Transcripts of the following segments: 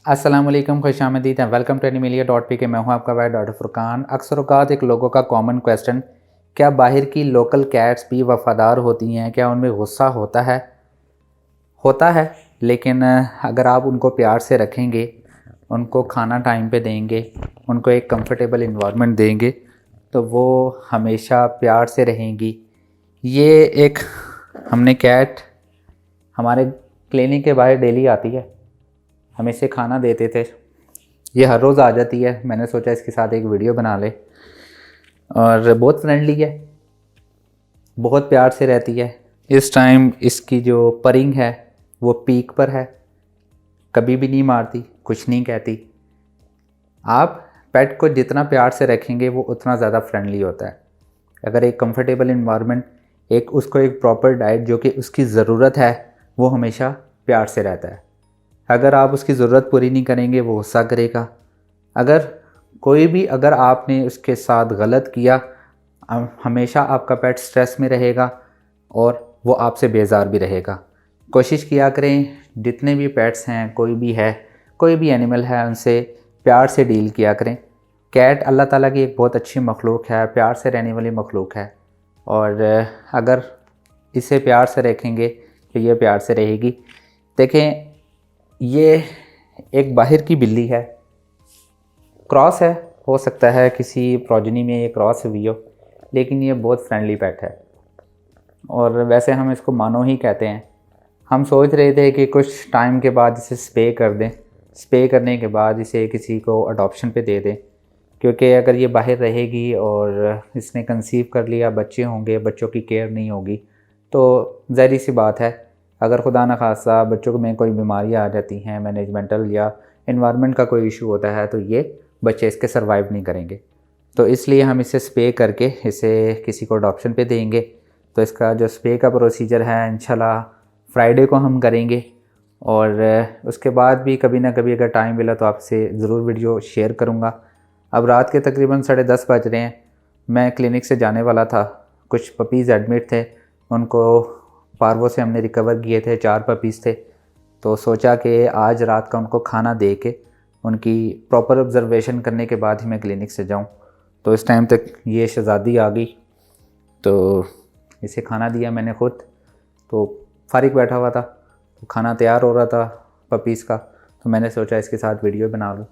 अस्सलाम वालेकुम, खुशामदीद and welcome to animalia.pk। मैं हूं आपका भाई डॉक्टर फुरकान। अक्सर औक़ात एक लोगों का कॉमन क्वेश्चन, क्या बाहर की लोकल कैट्स भी वफ़ादार होती हैं? क्या उनमें गुस्सा होता है, लेकिन अगर आप उनको प्यार से रखेंगे, उनको खाना टाइम पे देंगे, उनको एक कंफर्टेबल इन्वायरमेंट देंगे, तो वो हमेशा प्यार से रहेंगी। ये एक हमने कैट हमारे क्लिनिक के बाहर डेली आती है, हम इसे खाना देते थे। ये हर रोज़ आ जाती है। मैंने सोचा इसके साथ एक वीडियो बना ले। और बहुत फ्रेंडली है, बहुत प्यार से रहती है। इस टाइम इसकी जो परिंग है वो पीक पर है, कभी भी नहीं मारती, कुछ नहीं कहती। आप पेट को जितना प्यार से रखेंगे वो उतना ज़्यादा फ्रेंडली होता है। अगर एक कंफर्टेबल इन्वायरमेंट, उसको एक प्रॉपर डाइट जो कि उसकी ज़रूरत है, वो हमेशा प्यार से रहता है। अगर आप उसकी ज़रूरत पूरी नहीं करेंगे वो गुस्सा करेगा। अगर आपने उसके साथ गलत किया, हमेशा आपका पेट स्ट्रेस में रहेगा और वो आपसे बेजार भी रहेगा। कोशिश किया करें, जितने भी पेट्स हैं, कोई भी एनिमल है, उनसे प्यार से डील किया करें। कैट अल्लाह ताला की एक बहुत अच्छी मखलूक है, प्यार से रहने वाली मखलूक है। और अगर इसे प्यार से रखेंगे तो ये प्यार से रहेगी। देखें, ये एक बाहर की बिल्ली है, क्रॉस है, हो सकता है किसी प्रोजनी में ये क्रॉस हुई हो, लेकिन ये बहुत फ्रेंडली पेट है। और वैसे हम इसको मानो ही कहते हैं। हम सोच रहे थे कि कुछ टाइम के बाद इसे स्पे कर दें, स्पे करने के बाद इसे किसी को अडॉप्शन पे दे दें, क्योंकि अगर ये बाहर रहेगी और इसने कंसीव कर लिया, बच्चे होंगे, बच्चों की केयर नहीं होगी, तो ज़ाहिर सी बात है, अगर खुदा न खासा बच्चों में कोई बीमारियाँ आ जाती हैं, मैनेजमेंटल या इन्वायरमेंट का कोई इशू होता है, तो ये बच्चे इसके सर्वाइव नहीं करेंगे। तो इसलिए हम इसे स्पे करके इसे किसी को अडॉप्शन पे देंगे। तो इसका जो स्पे का प्रोसीजर है, इंशाल्लाह फ्राइडे को हम करेंगे। और उसके बाद भी कभी ना कभी अगर टाइम मिला तो आपसे ज़रूर वीडियो शेयर करूँगा। अब रात के तकरीबन 10:30 बज रहे हैं। मैं क्लिनिक से जाने वाला था, कुछ पपीज़ एडमिट थे, उनको पार्वो से हमने रिकवर किए थे, 4 पपीज़ थे। तो सोचा कि आज रात का उनको खाना दे के उनकी प्रॉपर ऑब्जर्वेशन करने के बाद ही मैं क्लिनिक से जाऊं। तो इस टाइम तक ये शहज़ादी आ गई, तो इसे खाना दिया मैंने ख़ुद। तो फारिग बैठा हुआ था, तो खाना तैयार हो रहा था पपीज़ का, तो मैंने सोचा इसके साथ वीडियो बना लूँ।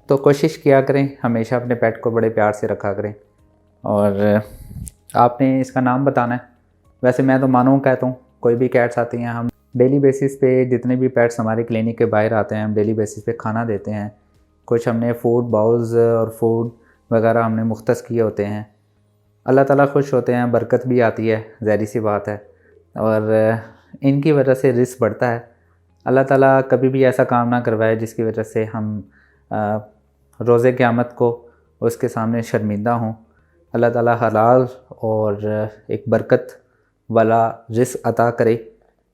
तो कोशिश किया करें, हमेशा अपने पेट को बड़े प्यार से रखा करें। और आपने इसका नाम बताना है। वैसे मैं तो मानो कहता हूँ, कोई भी कैट्स आती हैं, हम डेली बेसिस पे जितने भी पेट्स हमारे क्लिनिक के बाहर आते हैं, हम डेली बेसिस पे खाना देते हैं। कुछ हमने फूड बाउल्स और फूड वगैरह हमने मुख्तस किए होते हैं। अल्लाह ताला खुश होते हैं, बरकत भी आती है, ज़ाहिर सी बात है। और इनकी वजह से रिस्क बढ़ता है। अल्लाह ताला कभी भी ऐसा काम ना करवाए जिसकी वजह से हम रोज़े क़यामत को उसके सामने शर्मिंदा हों। अल्लाह ताला हलाल और एक बरकत वाला रिस्क अता करे,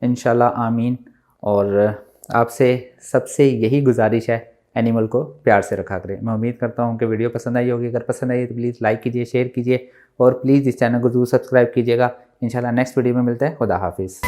इंशाल्लाह, आमीन। और आपसे सबसे यही गुजारिश है, एनिमल को प्यार से रखा करें। मैं उम्मीद करता हूँ कि वीडियो पसंद आई होगी। अगर पसंद आई तो प्लीज़ लाइक कीजिए, शेयर कीजिए और प्लीज़ इस चैनल को ज़रूर सब्सक्राइब कीजिएगा। इंशाल्लाह नेक्स्ट वीडियो में मिलते हैं। खुदा हाफिज़।